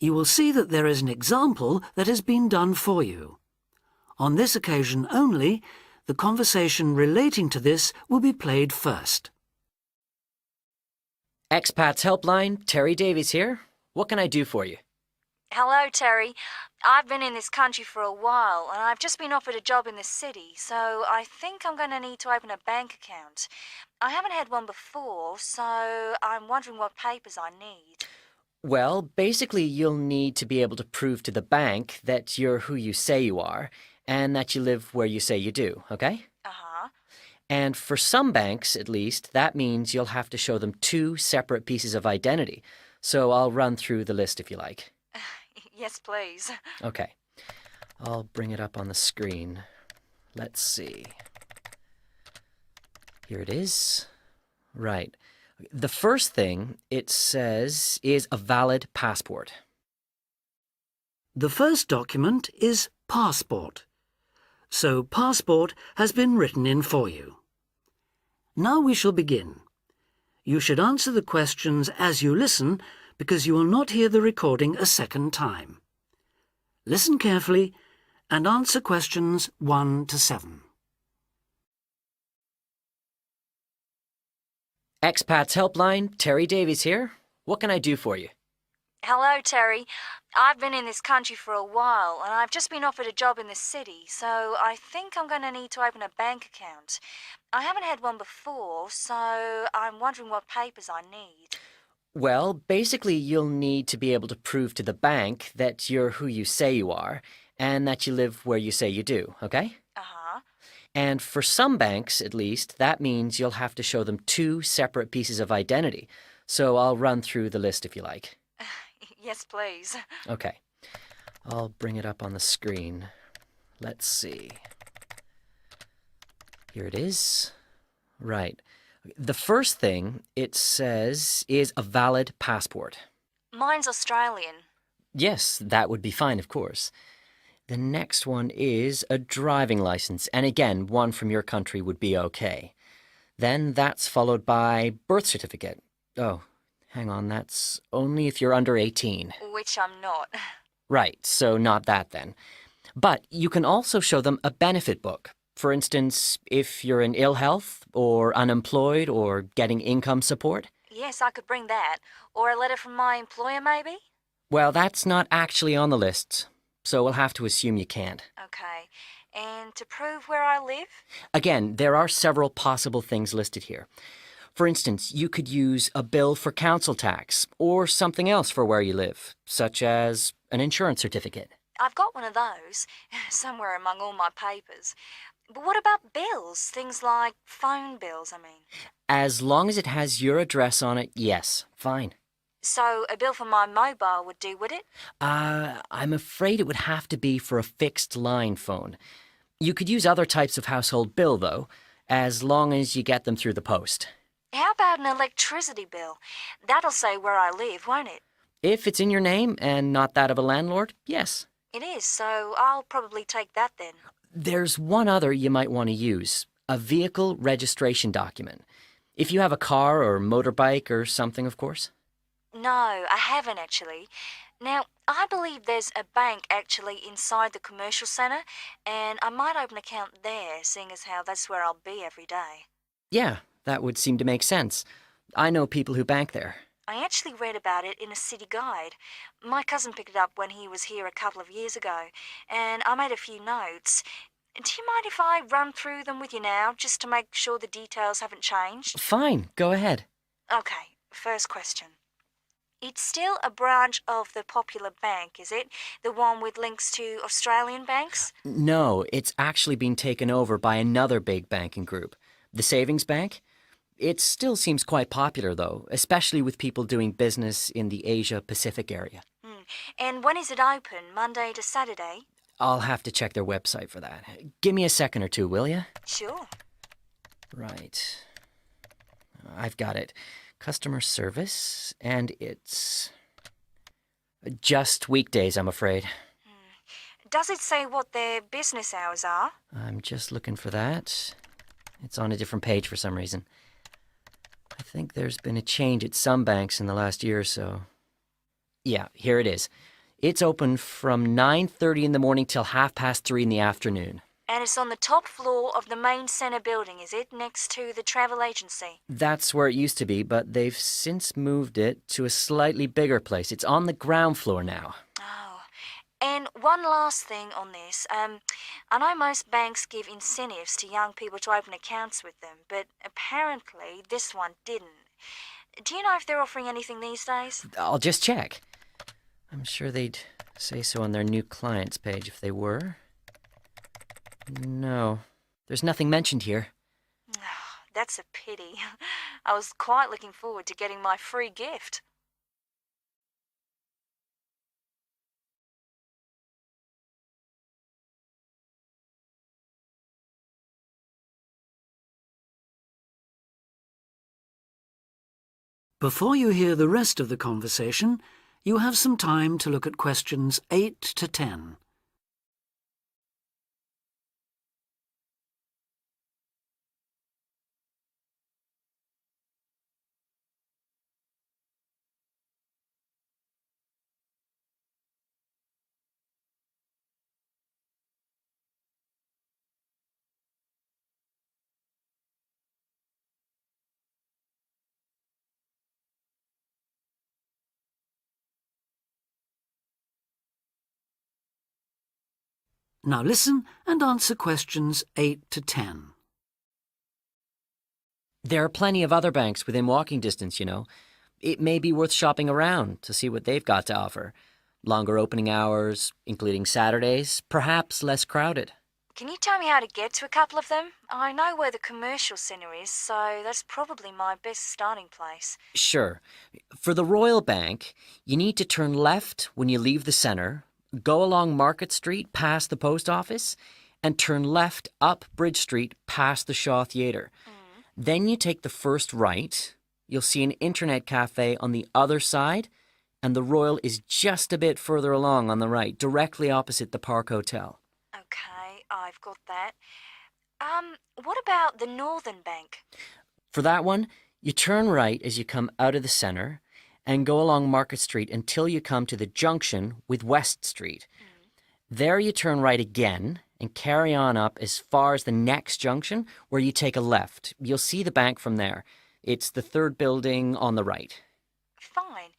You will see that there is an example that has been done for you. On this occasion only, the conversation relating to this will be played first. Expats Helpline, Terry Davies here. What can I do for you? Hello, Terry. I've been in this country for a while, and I've just been offered a job in the city, so I think I'm going to need to open a bank account. I haven't had one before, so I'm wondering what papers I need. Well, basically you'll need to be able to prove to the bank that you're who you say you are, and that you live where you say you do, okay? Uh-huh. And for some banks, at least, that means you'll have to show them 2 separate pieces of identity. So I'll run through the list if you like. Yes, please. Okay. I'll bring it up on the screen. Let's see. Here it is. Right. The first thing it says is a valid passport. The first document is passport. So passport has been written in for you. Now we shall begin. You should answer the questions as you listen because you will not hear the recording a second time. Listen carefully and answer questions 1 to 7. Expats Helpline, Terry Davies here. What can I do for you? Hello, Terry. I've been in this country for a while, and I've just been offered a job in the city, so I think I'm going to need to open a bank account. I haven't had one before, so I'm wondering what papers I need. Well, basically you'll need to be able to prove to the bank that you're who you say you are, and that you live where you say you do, okay? Uh-huh. And for some banks, at least, that means you'll have to show them 2 separate pieces of identity. So I'll run through the list if you like. Yes, please. Okay. I'll bring it up on the screen. Let's see. Here it is. Right. The first thing it says is a valid passport. Mine's Australian. Yes, that would be fine, of course. The next one is a driving license, and again, one from your country would be okay. Then that's followed by birth certificate. Oh, hang on, that's only if you're under 18. Which I'm not. Right, so not that then. But you can also show them a benefit book. For instance, if you're in ill health, or unemployed, or getting income support. Yes, I could bring that. Or a letter from my employer, maybe? Well, that's not actually on the list, so we'll have to assume you can't. Okay. And to prove where I live? Again, there are several possible things listed here. For instance, you could use a bill for council tax, or something else for where you live, such as an insurance certificate. I've got one of those, somewhere among all my papers. But what about bills? Things like phone bills, I mean. As long as it has your address on it, yes, fine. So a bill for my mobile would do, would it? I'm afraid it would have to be for a fixed line phone. You could use other types of household bill, though, as long as you get them through the post. How about an electricity bill? That'll say where I live, won't it? If it's in your name and not that of a landlord, yes. It is, so I'll probably take that then. There's one other you might want to use, a vehicle registration document. If you have a car or motorbike or something, of course. No, I haven't actually. Now, I believe there's a bank actually inside the commercial centre, and I might open an account there, seeing as how that's where I'll be every day. Yeah, that would seem to make sense. I know people who bank there. I actually read about it in a city guide. My cousin picked it up when he was here a couple of years ago, and I made a few notes. Do you mind if I run through them with you now, just to make sure the details haven't changed? Fine, go ahead. Okay, first question. It's still a branch of the Popular Bank, is it? The one with links to Australian banks? No, it's actually been taken over by another big banking group, the Savings Bank. It still seems quite popular, though, especially with people doing business in the Asia-Pacific area. And when is it open, Monday to Saturday? I'll have to check their website for that. Give me a second or two, will you? Sure. Right. I've got it. Customer service, and it's just weekdays, I'm afraid. Does it say what their business hours are? I'm just looking for that. It's on a different page for some reason. I think there's been a change at some banks in the last year or so. Yeah, here it is. It's open from 9:30 in the morning till 3:30 in the afternoon. And it's on the top floor of the main centre building, is it? Next to the travel agency? That's where it used to be, but they've since moved it to a slightly bigger place. It's on the ground floor now. Oh. And one last thing on this. I know most banks give incentives to young people to open accounts with them, but apparently this one didn't. Do you know if they're offering anything these days? I'll just check. I'm sure they'd say so on their new clients page if they were. No, there's nothing mentioned here. That's a pity. I was quite looking forward to getting my free gift. Before you hear the rest of the conversation, you have some time to look at questions 8 to 10. Now listen and answer questions 8 to 10. There are plenty of other banks within walking distance, you know. It may be worth shopping around to see what they've got to offer. Longer opening hours, including Saturdays, perhaps less crowded. Can you tell me how to get to a couple of them? I know where the commercial centre is, so that's probably my best starting place. Sure. For the Royal Bank, you need to turn left when you leave the centre, go along Market Street past the post office, and turn left up Bridge Street past the Shaw Theatre. Then you take the first right. You'll see an internet cafe on the other side, and the Royal is just a bit further along on the right, directly opposite the Park Hotel. Okay, I've got that. What about the Northern Bank? For that one, you turn right as you come out of the centre and go along Market Street until you come to the junction with West Street. There you turn right again and carry on up as far as the next junction where you take a left. You'll see the bank from there. It's the third building on the right. Fine.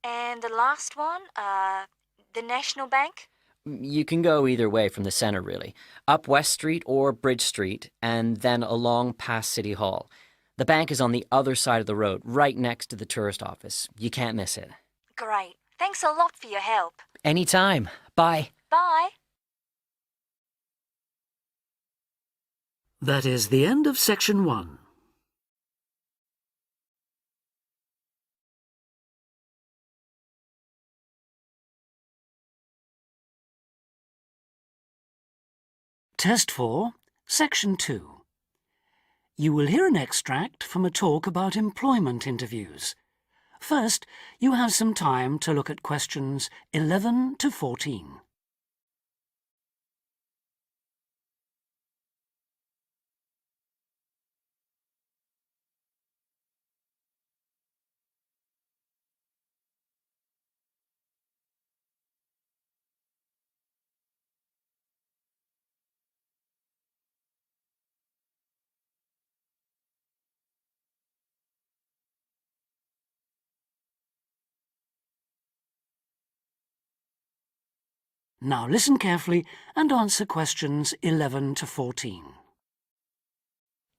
And the last one, the National Bank? You can go either way from the centre, really. Up West Street or Bridge Street and then along past City Hall. The bank is on the other side of the road, right next to the tourist office. You can't miss it. Great. Thanks a lot for your help. Anytime. Bye. Bye. That is the end of section 1. Test 4, section 2. You will hear an extract from a talk about employment interviews. First, you have some time to look at questions 11 to 14. Now listen carefully and answer questions 11 to 14.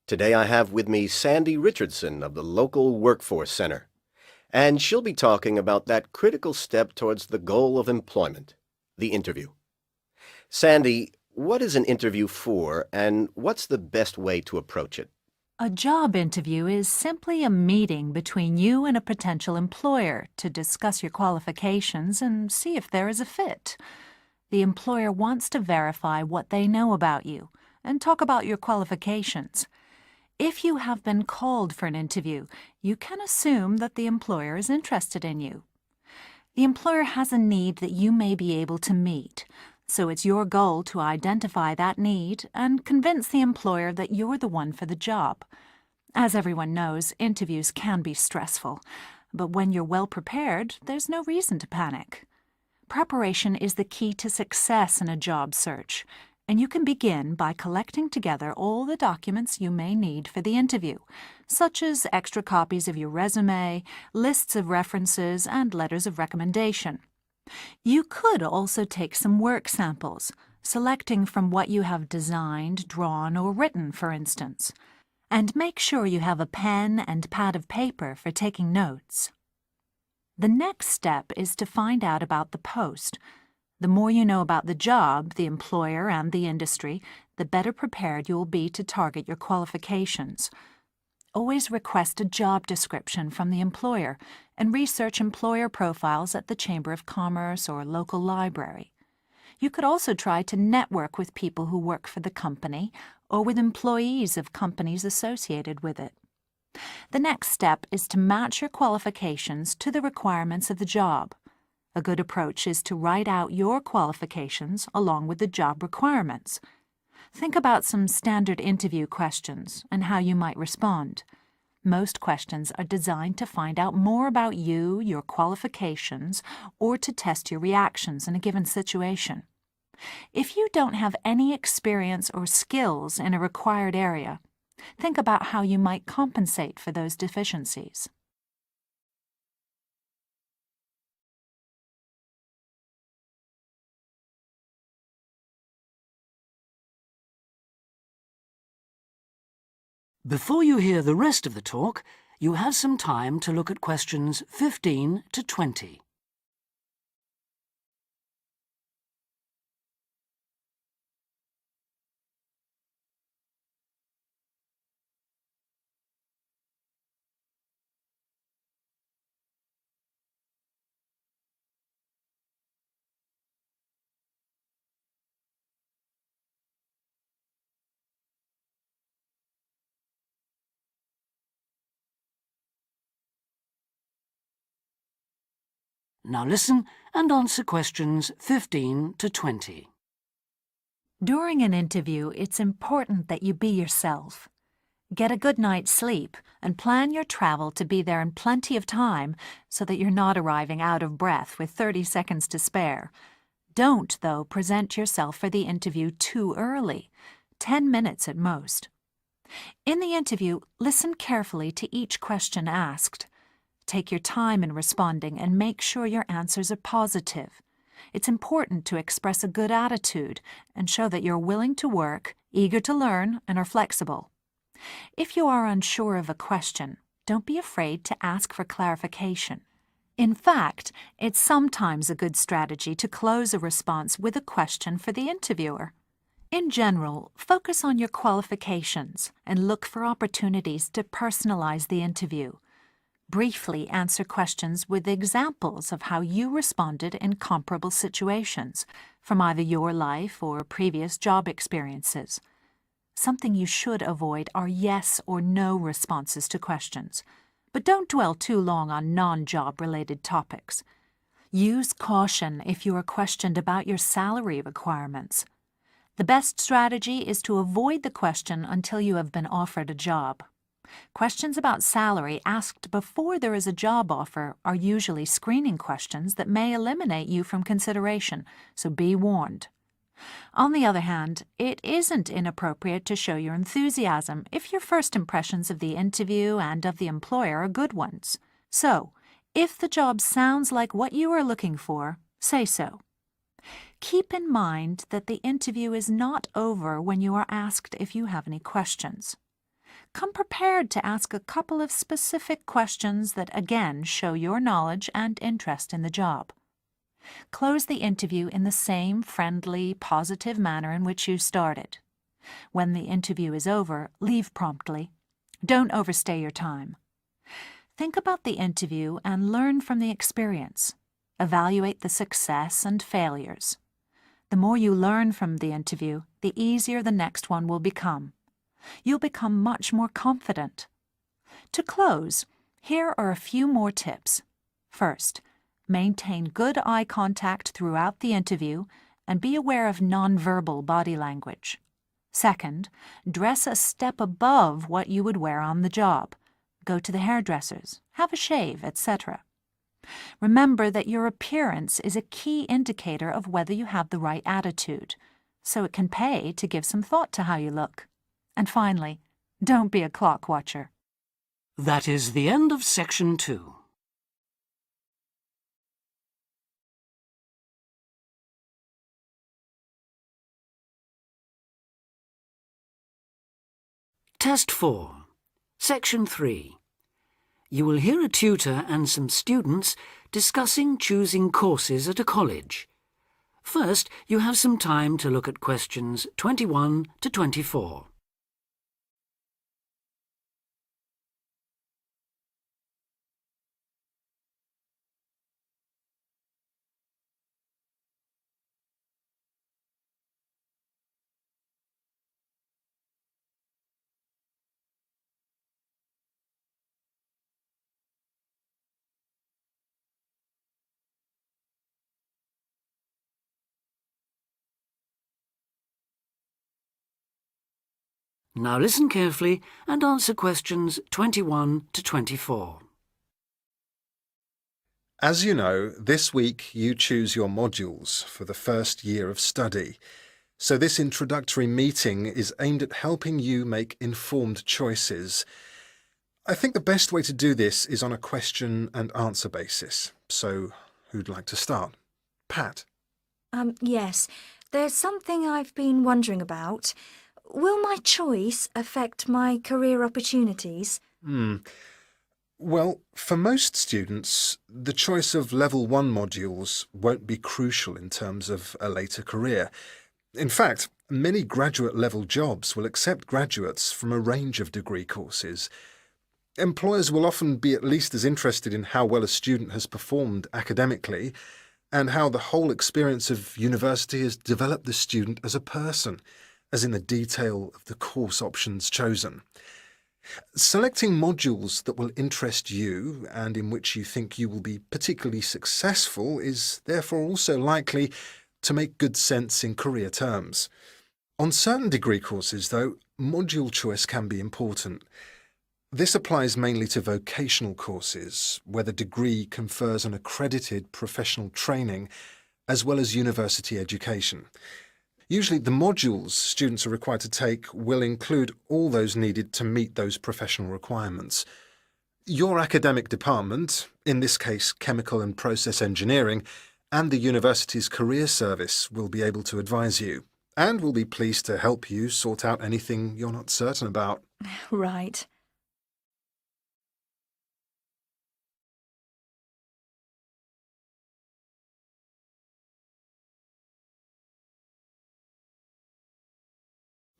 Today I have with me Sandy Richardson of the local Workforce Center, and she'll be talking about that critical step towards the goal of employment, the interview. Sandy, what is an interview for, and what's the best way to approach it? A job interview is simply a meeting between you and a potential employer to discuss your qualifications and see if there is a fit. The employer wants to verify what they know about you and talk about your qualifications. If you have been called for an interview, you can assume that the employer is interested in you. The employer has a need that you may be able to meet, so it's your goal to identify that need and convince the employer that you're the one for the job. As everyone knows, interviews can be stressful, but when you're well prepared, there's no reason to panic. Preparation is the key to success in a job search, and you can begin by collecting together all the documents you may need for the interview, such as extra copies of your resume, lists of references, and letters of recommendation. You could also take some work samples, selecting from what you have designed, drawn, or written, for instance. And make sure you have a pen and pad of paper for taking notes. The next step is to find out about the post. The more you know about the job, the employer, and the industry, the better prepared you will be to target your qualifications. Always request a job description from the employer and research employer profiles at the Chamber of Commerce or local library. You could also try to network with people who work for the company or with employees of companies associated with it. The next step is to match your qualifications to the requirements of the job. A good approach is to write out your qualifications along with the job requirements. Think about some standard interview questions and how you might respond. Most questions are designed to find out more about you, your qualifications, or to test your reactions in a given situation. If you don't have any experience or skills in a required area, think about how you might compensate for those deficiencies. Before you hear the rest of the talk, you have some time to look at questions 15 to 20. Now listen and answer questions 15 to 20. During an interview, it's important that you be yourself. Get a good night's sleep and plan your travel to be there in plenty of time so that you're not arriving out of breath with 30 seconds to spare. Don't, though, present yourself for the interview too early, 10 minutes at most. In the interview, listen carefully to each question asked. Take your time in responding and make sure your answers are positive. It's important to express a good attitude and show that you're willing to work, eager to learn, and are flexible. If you are unsure of a question, don't be afraid to ask for clarification. In fact, it's sometimes a good strategy to close a response with a question for the interviewer. In general, focus on your qualifications and look for opportunities to personalize the interview. Briefly answer questions with examples of how you responded in comparable situations, from either your life or previous job experiences. Something you should avoid are yes or no responses to questions, but don't dwell too long on non-job-related topics. Use caution if you are questioned about your salary requirements. The best strategy is to avoid the question until you have been offered a job. Questions about salary asked before there is a job offer are usually screening questions that may eliminate you from consideration, so be warned. On the other hand, it isn't inappropriate to show your enthusiasm if your first impressions of the interview and of the employer are good ones. So, if the job sounds like what you are looking for, say so. Keep in mind that the interview is not over when you are asked if you have any questions. Come prepared to ask a couple of specific questions that again show your knowledge and interest in the job. Close the interview in the same friendly, positive manner in which you started. When the interview is over, leave promptly. Don't overstay your time. Think about the interview and learn from the experience. Evaluate the success and failures. The more you learn from the interview, the easier the next one will become. You'll become much more confident. To close, here are a few more tips. First, maintain good eye contact throughout the interview and be aware of nonverbal body language. Second, dress a step above what you would wear on the job. Go to the hairdressers, have a shave, etc. Remember that your appearance is a key indicator of whether you have the right attitude, so it can pay to give some thought to how you look. And finally, don't be a clock watcher. That is the end of section 2. Test 4. Section 3. You will hear a tutor and some students discussing choosing courses at a college. First, you have some time to look at questions 21 to 24. Now listen carefully and answer questions 21 to 24. As you know, this week you choose your modules for the first year of study. So this introductory meeting is aimed at helping you make informed choices. I think the best way to do this is on a question and answer basis. So who'd like to start? Pat. Yes. There's something I've been wondering about. Will my choice affect my career opportunities? Well, for most students, the choice of Level 1 modules won't be crucial in terms of a later career. In fact, many graduate-level jobs will accept graduates from a range of degree courses. Employers will often be at least as interested in how well a student has performed academically and how the whole experience of university has developed the student as a person, as in the detail of the course options chosen. Selecting modules that will interest you and in which you think you will be particularly successful is therefore also likely to make good sense in career terms. On certain degree courses, though, module choice can be important. This applies mainly to vocational courses, where the degree confers an accredited professional training as well as university education. Usually the modules students are required to take will include all those needed to meet those professional requirements. Your academic department, in this case chemical and process engineering, and the university's career service will be able to advise you, and will be pleased to help you sort out anything you're not certain about. Right.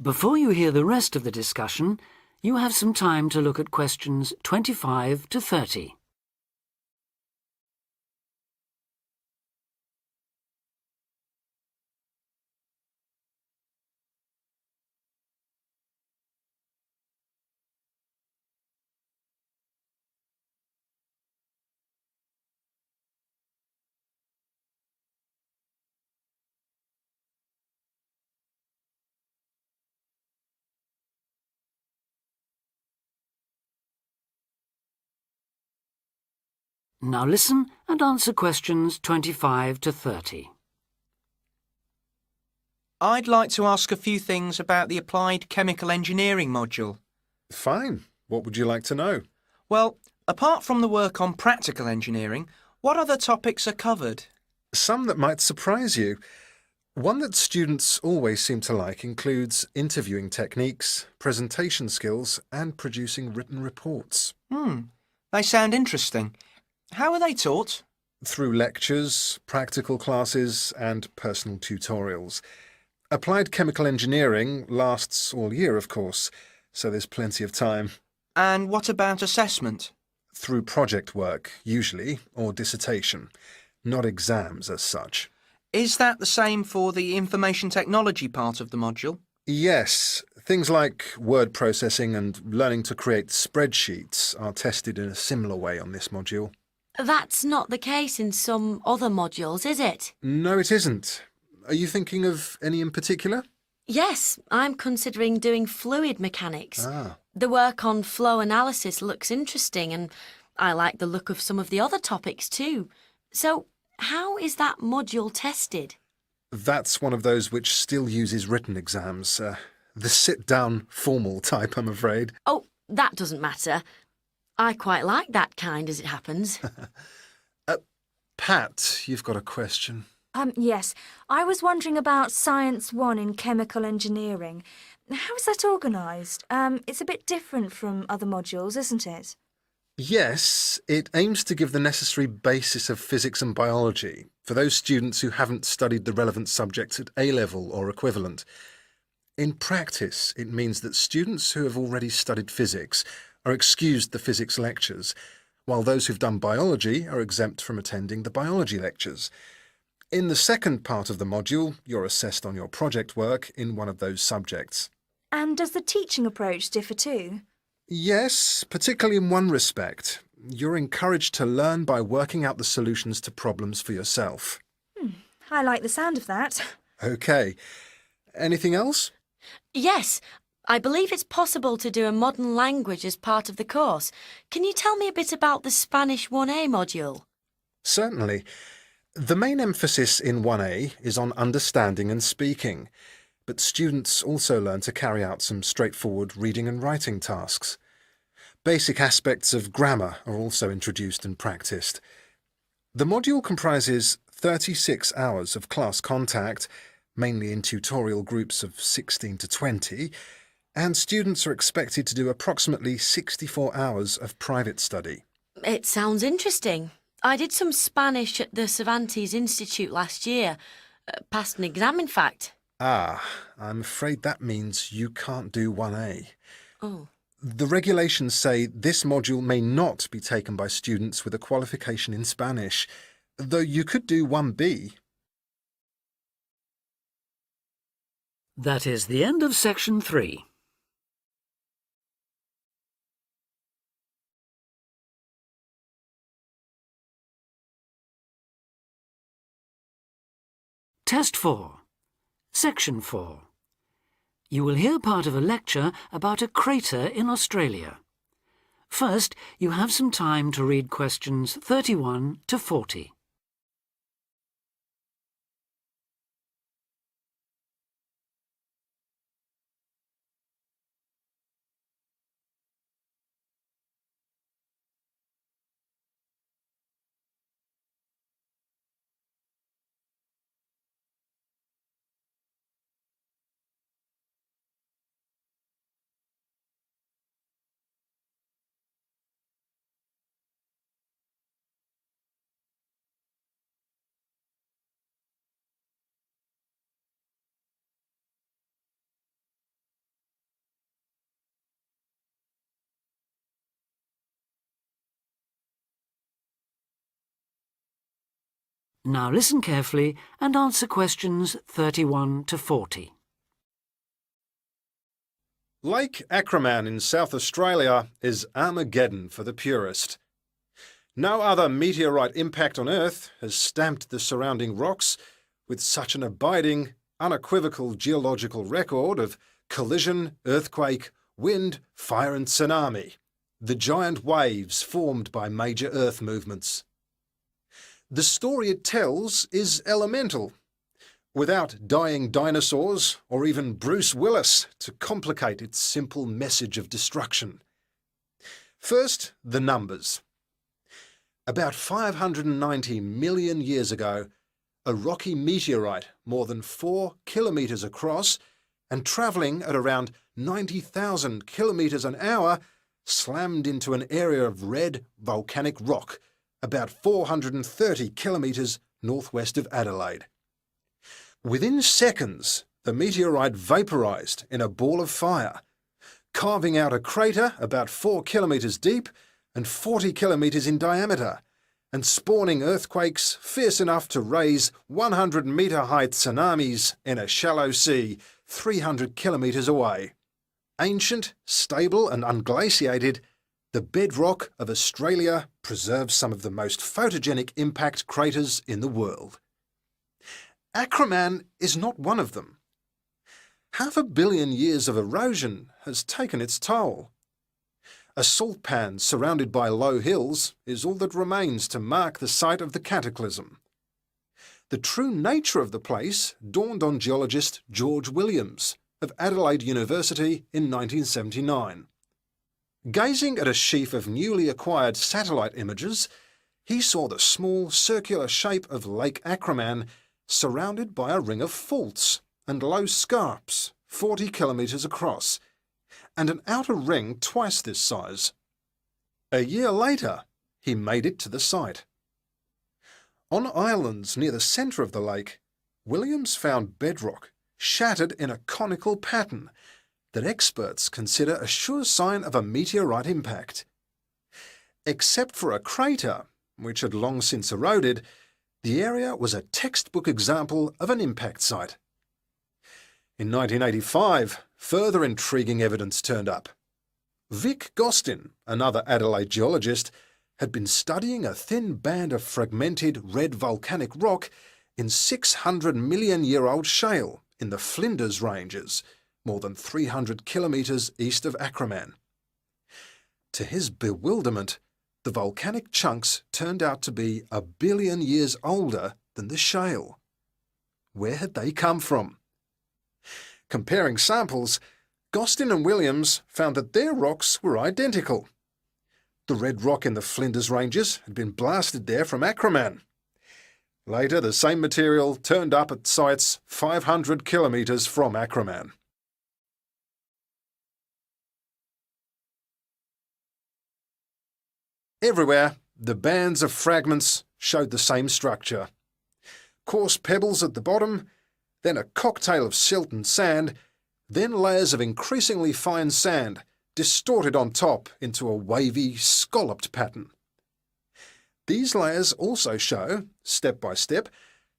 Before you hear the rest of the discussion, you have some time to look at questions 25 to 30. Now listen and answer questions 25 to 30. I'd like to ask a few things about the Applied Chemical Engineering module. Fine. What would you like to know? Well, apart from the work on practical engineering, what other topics are covered? Some that might surprise you. One that students always seem to like includes interviewing techniques, presentation skills, and producing written reports. They sound interesting. How are they taught? Through lectures, practical classes, and personal tutorials. Applied chemical engineering lasts all year, of course, so there's plenty of time. And what about assessment? Through project work, usually, or dissertation. Not exams as such. Is that the same for the information technology part of the module? Yes, things like word processing and learning to create spreadsheets are tested in a similar way on this module. That's not the case in some other modules, is it? No, it isn't. Are you thinking of any in particular? Yes, I'm considering doing fluid mechanics. Ah. The work on flow analysis looks interesting and I like the look of some of the other topics too. So, how is that module tested? That's one of those which still uses written exams. The sit-down, formal type, I'm afraid. Oh, that doesn't matter. I quite like that kind, as it happens. Pat, you've got a question. Yes. I was wondering about Science 1 in chemical engineering. How is that organised? It's a bit different from other modules, isn't it? Yes, it aims to give the necessary basis of physics and biology for those students who haven't studied the relevant subjects at A-level or equivalent. In practice, it means that students who have already studied physics are excused the physics lectures, while those who've done biology are exempt from attending the biology lectures. In the second part of the module, you're assessed on your project work in one of those subjects. And does the teaching approach differ too? Yes, particularly in one respect. You're encouraged to learn by working out the solutions to problems for yourself. I like the sound of that. OK. Anything else? Yes, I believe it's possible to do a modern language as part of the course. Can you tell me a bit about the Spanish 1A module? Certainly. The main emphasis in 1A is on understanding and speaking, but students also learn to carry out some straightforward reading and writing tasks. Basic aspects of grammar are also introduced and practiced. The module comprises 36 hours of class contact, mainly in tutorial groups of 16 to 20, and students are expected to do approximately 64 hours of private study. It sounds interesting. I did some Spanish at the Cervantes Institute last year. Passed an exam, in fact. Ah, I'm afraid that means you can't do 1A. Oh. The regulations say this module may not be taken by students with a qualification in Spanish, though you could do 1B. That is the end of section 3. Test 4. Section 4. You will hear part of a lecture about a crater in Australia. First, you have some time to read questions 31 to 40. Now listen carefully and answer questions 31 to 40. Lake Acraman in South Australia is Armageddon for the purist. No other meteorite impact on Earth has stamped the surrounding rocks with such an abiding, unequivocal geological record of collision, earthquake, wind, fire and tsunami, the giant waves formed by major Earth movements. The story it tells is elemental, without dying dinosaurs or even Bruce Willis to complicate its simple message of destruction. First, the numbers. About 590 million years ago, a rocky meteorite more than 4 kilometres across and travelling at around 90,000 kilometres an hour slammed into an area of red volcanic rock about 430 kilometres northwest of Adelaide. Within seconds, the meteorite vaporised in a ball of fire, carving out a crater about 4 kilometres deep and 40 kilometres in diameter, and spawning earthquakes fierce enough to raise 100-metre-high tsunamis in a shallow sea 300 kilometres away. Ancient, stable and unglaciated, the bedrock of Australia preserves some of the most photogenic impact craters in the world. Acraman is not one of them. 500 million years of erosion has taken its toll. A salt pan surrounded by low hills is all that remains to mark the site of the cataclysm. The true nature of the place dawned on geologist George Williams of Adelaide University in 1979. Gazing at a sheaf of newly acquired satellite images, he saw the small circular shape of Lake Acraman surrounded by a ring of faults and low scarps 40 kilometres across, and an outer ring twice this size. A year later, he made it to the site. On islands near the centre of the lake, Williams found bedrock shattered in a conical pattern that experts consider a sure sign of a meteorite impact. Except for a crater, which had long since eroded, the area was a textbook example of an impact site. In 1985, further intriguing evidence turned up. Vic Gostin, another Adelaide geologist, had been studying a thin band of fragmented red volcanic rock in 600-million-year-old shale in the Flinders Ranges, more than 300 kilometres east of Acraman. To his bewilderment, the volcanic chunks turned out to be 1 billion years older than the shale. Where had they come from? Comparing samples, Gostin and Williams found that their rocks were identical. The red rock in the Flinders Ranges had been blasted there from Acraman. Later, the same material turned up at sites 500 kilometres from Acraman. Everywhere, the bands of fragments showed the same structure. Coarse pebbles at the bottom, then a cocktail of silt and sand, then layers of increasingly fine sand, distorted on top into a wavy, scalloped pattern. These layers also show, step by step,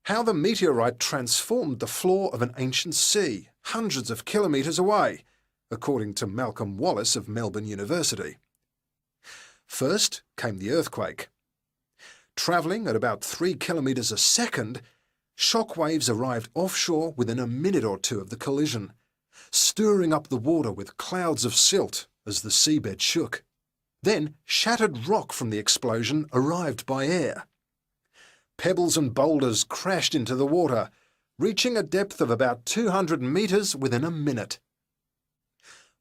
how the meteorite transformed the floor of an ancient sea hundreds of kilometres away, according to Malcolm Wallace of Melbourne University. First came the earthquake. Travelling at about 3 kilometres a second, shock waves arrived offshore within a minute or two of the collision, stirring up the water with clouds of silt as the seabed shook. Then shattered rock from the explosion arrived by air. Pebbles and boulders crashed into the water, reaching a depth of about 200 metres within a minute.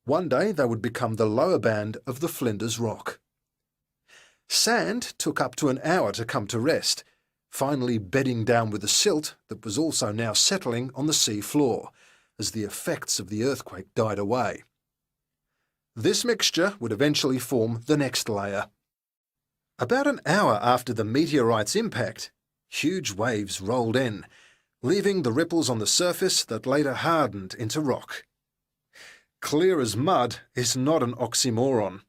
One day they would become the lower band of the Flinders Rock. Sand took up to an hour to come to rest, finally bedding down with the silt that was also now settling on the sea floor, as the effects of the earthquake died away. This mixture would eventually form the next layer. About an hour after the meteorite's impact, huge waves rolled in, leaving the ripples on the surface that later hardened into rock. Clear as mud is not an oxymoron.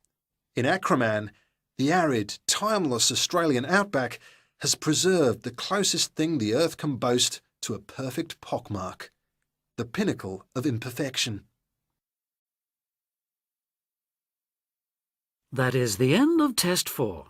In Acraman, the arid, timeless Australian outback has preserved the closest thing the Earth can boast to a perfect pockmark, the pinnacle of imperfection. That is the end of Test 4.